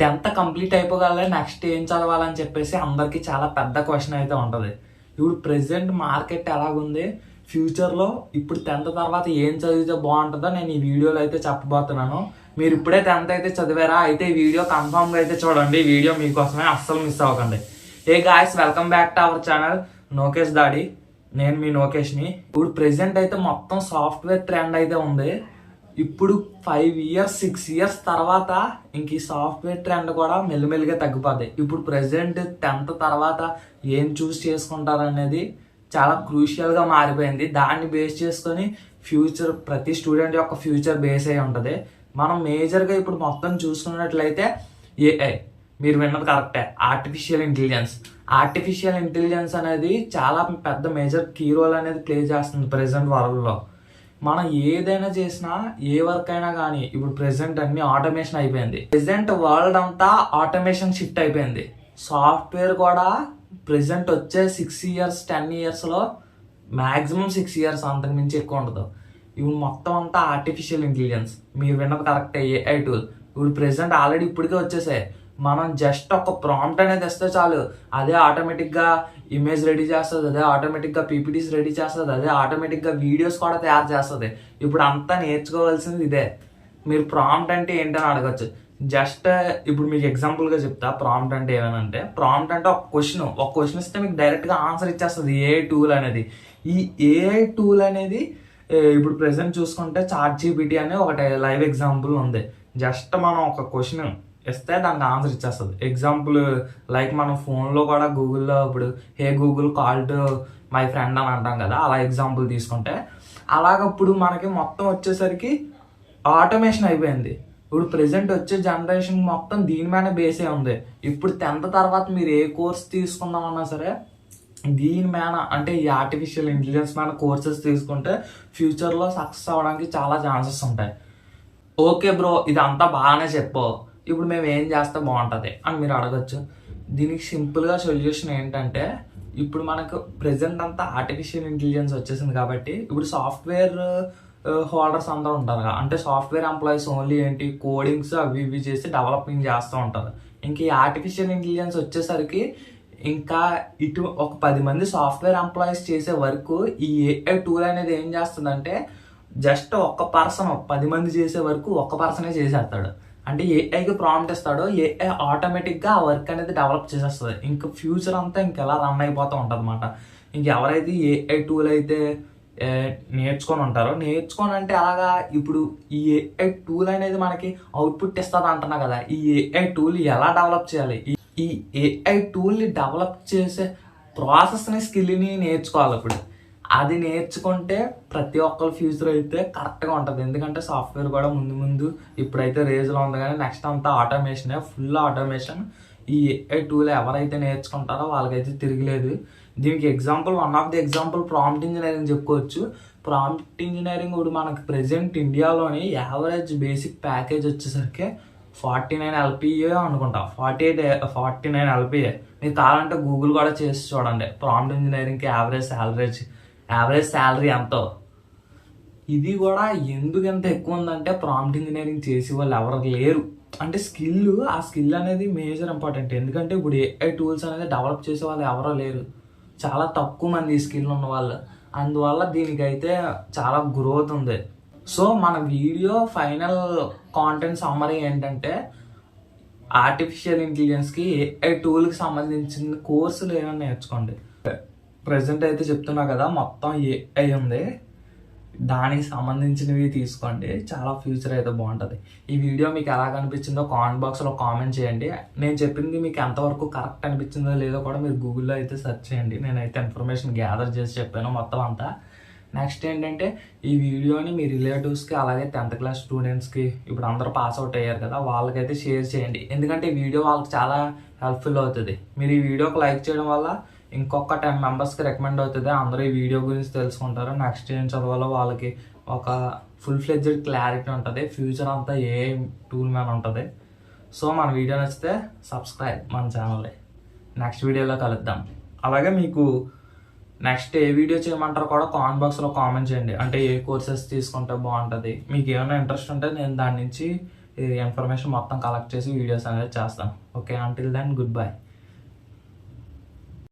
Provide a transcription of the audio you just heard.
10th complete అయిపోగలే next ఏం చదవాలని చెప్పేసి అందరికీ చాలా పెద్ద క్వశ్చన్ అయితే ఉంటుంది. ఇప్పుడు ప్రెసెంట్ మార్కెట్ ఎలాగుంది, ఫ్యూచర్లో ఇప్పుడు 10th తర్వాత ఏం చదివితే బాగుంటుందో నేను ఈ వీడియోలో అయితే చెప్పబోతున్నాను. మీరు ఇప్పుడే 10th అయితే చదివారా అయితే ఈ వీడియో కన్ఫామ్గా అయితే చూడండి. ఈ వీడియో మీకోసమే, అస్సలు మిస్ అవ్వకండి. Hey guys, welcome back to our channel నోకేష్ దాడి. నేను మీ నోకేష్ని. ఇప్పుడు ప్రెసెంట్ అయితే మొత్తం సాఫ్ట్వేర్ ట్రెండ్ అయితే ఉంది. ఇప్పుడు 5 years 6 years తర్వాత ఇంక ఈ సాఫ్ట్వేర్ ట్రెండ్ కూడా మెల్లిమెల్లిగా తగ్గిపోద్ది. ఇప్పుడు ప్రెసెంట్ 10th తర్వాత ఏం చూస్ చేసుకుంటారు అనేది చాలా క్రూషియల్గా మారిపోయింది. దాన్ని బేస్ చేసుకొని ఫ్యూచర్, ప్రతి స్టూడెంట్ యొక్క ఫ్యూచర్ బేస్ అయి ఉంటుంది. మనం మేజర్గా ఇప్పుడు మొత్తం చూసుకున్నట్లయితే ఏఐ, మీరు విన్నది కరెక్టే, ఆర్టిఫిషియల్ ఇంటెలిజెన్స్ అనేది చాలా పెద్ద మేజర్ కీ రోల్ అనేది ప్లే చేస్తుంది ప్రెసెంట్ వరల్డ్లో. మనం ఏదైనా చేసినా, ఏ వర్క్ అయినా కానీ ఇప్పుడు ప్రెసెంట్ అన్ని ఆటోమేషన్ అయిపోయింది. ప్రెసెంట్ వరల్డ్ అంతా ఆటోమేషన్ షిఫ్ట్ అయిపోయింది. సాఫ్ట్వేర్ కూడా ప్రెసెంట్ వచ్చే 6 years 10 yearsలో మ్యాక్సిమం 6 years, అంతకు మించి ఎక్కువ ఉండదు. ఇప్పుడు మొత్తం అంతా ఆర్టిఫిషియల్ ఇంటెలిజెన్స్, మీరు విన్నది కరెక్టే, ఏఐ టూల్. ఇప్పుడు ప్రెసెంట్ ఆల్రెడీ ఇప్పటికే వచ్చేసాయి. మనం జస్ట్ ఒక ప్రాంప్ట్ అనేది ఇస్తే చాలు, అదే ఆటోమేటిక్గా ఇమేజ్ రెడీ చేస్తుంది, అదే ఆటోమేటిక్గా పీపీటీస్ రెడీ చేస్తుంది, అదే ఆటోమేటిక్గా వీడియోస్ కూడా తయారు చేస్తుంది. ఇప్పుడు అంతా నేర్చుకోవాల్సింది ఇదే. మీరు ప్రాంప్ట్ అంటే ఏంటని అడగచ్చు. జస్ట్ ఇప్పుడు మీకు ఎగ్జాంపుల్గా చెప్తా. ప్రాంప్ట్ అంటే ఏమనంటే, ప్రాంప్ట్ అంటే ఒక క్వశ్చన్ ఇస్తే మీకు డైరెక్ట్గా ఆన్సర్ ఇచ్చేస్తుంది ఏఐ టూల్ అనేది. ఈ ఏఐ టూల్ అనేది ఇప్పుడు ప్రెసెంట్ చూసుకుంటే ChatGPT అనే ఒకటి లైవ్ ఎగ్జాంపుల్ ఉంది. జస్ట్ మనం ఒక క్వశ్చన్ ఇస్తే దానికి ఆన్సర్ ఇచ్చేస్తుంది. ఎగ్జాంపుల్ లైక్ మనం ఫోన్లో కూడా గూగుల్లో ఇప్పుడు హే Google call to my friend అని అంటాం కదా, అలా ఎగ్జాంపుల్ తీసుకుంటే అలాగప్పుడు మనకి మొత్తం వచ్చేసరికి ఆటోమేషన్ అయిపోయింది. ఇప్పుడు ప్రెసెంట్ వచ్చే జనరేషన్ మొత్తం దీని మీద బేసే ఉంది. ఇప్పుడు 10th తర్వాత మీరు ఏ కోర్స్ తీసుకుందామన్నా సరే దీని మీద, అంటే ఈ ఆర్టిఫిషియల్ ఇంటెలిజెన్స్ మీద కోర్సెస్ తీసుకుంటే ఫ్యూచర్లో సక్సెస్ అవ్వడానికి చాలా ఛాన్సెస్ ఉంటాయి. ఓకే బ్రో, ఇదంతా బాగానే చెప్పు, ఇప్పుడు మేము ఏం చేస్తే బాగుంటుంది అని మీరు అడగచ్చు. దీనికి సింపుల్గా సొల్యూషన్ ఏంటంటే, ఇప్పుడు మనకు ప్రెసెంట్ అంతా ఆర్టిఫిషియల్ ఇంటెలిజెన్స్ వచ్చేసింది కాబట్టి ఇప్పుడు సాఫ్ట్వేర్ హోల్డర్స్ అందరూ ఉంటారు కదా, అంటే సాఫ్ట్వేర్ ఎంప్లాయీస్ ఓన్లీ ఏంటి కోడింగ్స్ అవి ఇవి చేసి డెవలపింగ్ చేస్తూ ఉంటారు. ఇంక ఈ ఆర్టిఫిషియల్ ఇంటెలిజెన్స్ వచ్చేసరికి ఇంకా ఇటు ఒక 10 మంది సాఫ్ట్వేర్ ఎంప్లాయీస్ చేసే వర్క్ ఈ ఏఐ టూల్ అనేది ఏం చేస్తుందంటే, జస్ట్ ఒక పర్సన్ 10 మంది చేసే వర్క్ ఒక పర్సనే చేసేస్తాడు. అంటే ఏఐకి ప్రాంప్ట్ ఇస్తాడు, ఏఐ ఆటోమేటిక్గా ఆ వర్క్ అనేది డెవలప్ చేసేస్తుంది. ఇంకా ఫ్యూచర్ అంతా ఇంకెలా రన్ అయిపోతూ ఉంటుంది అనమాట. ఇంకెవరైతే ఏఐ టూల్ అయితే నేర్చుకొని ఉంటారో, నేర్చుకొని అలాగా ఇప్పుడు ఈ ఏఐ టూల్ అనేది మనకి అవుట్పుట్ ఇస్తుంది అంటున్నా కదా, ఈ ఏఐ టూల్ ఎలా డెవలప్ చేయాలి, ఈ ఏఐ టూల్ని డెవలప్ చేసే ప్రాసెస్ని, స్కిల్ని నేర్చుకోవాలి. ఇప్పుడు అది నేర్చుకుంటే ప్రతి ఒక్కరి ఫ్యూచర్ అయితే కరెక్ట్గా ఉంటుంది. ఎందుకంటే సాఫ్ట్వేర్ కూడా ముందు ఇప్పుడైతే రేజ్లో ఉంది, కానీ నెక్స్ట్ అంతా ఆటోమేషనే, ఫుల్ ఆటోమేషన్. ఈ ఏఐ టూల్ ఎవరైతే నేర్చుకుంటారో వాళ్ళకైతే తిరగలేదు. దీనికి example, one of the example prompt engineering చెప్పుకోవచ్చు. ప్రాంప్ట్ ఇంజనీరింగ్ ఇప్పుడు మనకి ప్రెసెంట్ ఇండియాలోని యావరేజ్ బేసిక్ ప్యాకేజ్ వచ్చేసరికి 49 LPA అనుకుంటా, 49 LPA. మీరు కావాలంటే గూగుల్ కూడా చేసి చూడండి ప్రాంప్ట్ ఇంజనీరింగ్కి యావరేజ్ శాలరీ ఎంతో. ఇది కూడా ఎందుకు ఎంత ఎక్కువ ఉందంటే, ప్రాంప్ట్ ఇంజనీరింగ్ చేసే వాళ్ళు ఎవరు లేరు. అంటే ఆ స్కిల్ అనేది మేజర్ ఇంపార్టెంట్. ఎందుకంటే ఇప్పుడు ఏఐ టూల్స్ అనేది డెవలప్ చేసే వాళ్ళు ఎవరో లేరు, చాలా తక్కువ మంది ఈ స్కిల్ ఉన్న వాళ్ళు. అందువల్ల దీనికైతే చాలా గ్రోత్ ఉంది. సో మన వీడియో ఫైనల్ కాంటెంట్ సమ్మరీ ఏంటంటే, ఆర్టిఫిషియల్ ఇంటెలిజెన్స్కి ఏఐ టూల్కి సంబంధించిన కోర్సులు ఏమైనా నేర్చుకోండి. ప్రెసెంట్ అయితే చెప్తున్నా కదా, మొత్తం ఏఐ ఉంది, దానికి సంబంధించినవి తీసుకోండి. చాలా ఫ్యూచర్ అయితే బాగుంటుంది. ఈ వీడియో మీకు ఎలా అనిపించిందో కామెంట్ బాక్స్లో కామెంట్ చేయండి. నేను చెప్పింది మీకు ఎంతవరకు కరెక్ట్ అనిపించిందో లేదో కూడా మీరు గూగుల్లో అయితే సెర్చ్ చేయండి. నేనైతే ఇన్ఫర్మేషన్ గ్యాదర్ చేసి చెప్పాను మొత్తం అంతా. నెక్స్ట్ ఏంటంటే, ఈ వీడియోని మీ రిలేటివ్స్కి, అలాగే 10th క్లాస్ స్టూడెంట్స్కి, ఇప్పుడు అందరూ పాస్ అవుట్ అయ్యారు కదా, వాళ్ళకైతే షేర్ చేయండి. ఎందుకంటే ఈ వీడియో వాళ్ళకి చాలా హెల్ప్ఫుల్ అవుతుంది. మీరు ఈ వీడియోకి లైక్ చేయడం వల్ల ఇంకొక 10 మెంబర్స్కి రికమెండ్ అవుతుంది. అందరూ ఈ వీడియో గురించి తెలుసుకుంటారు. నెక్స్ట్ ఏం చదవాలో వాళ్ళకి ఒక ఫుల్ ఫ్లెడ్జ్డ్ క్లారిటీ ఉంటుంది. ఫ్యూచర్ అంతా ఏ టూల్ మీద ఉంటుంది. సో మన వీడియో నచ్చితే సబ్స్క్రైబ్ మన ఛానల్ని. నెక్స్ట్ వీడియోలో కలుద్దాం. అలాగే మీకు నెక్స్ట్ ఏ వీడియో చేయమంటారో కూడా కామెంట్ బాక్స్లో కామెంట్ చేయండి. అంటే ఏ కోర్సెస్ తీసుకుంటే బాగుంటుంది, మీకు ఏమైనా ఇంట్రెస్ట్ ఉంటే నేను దాని నుంచి ఈ ఇన్ఫర్మేషన్ మొత్తం కలెక్ట్ చేసి వీడియోస్ అనేది చేస్తాను. Okay, until then good by.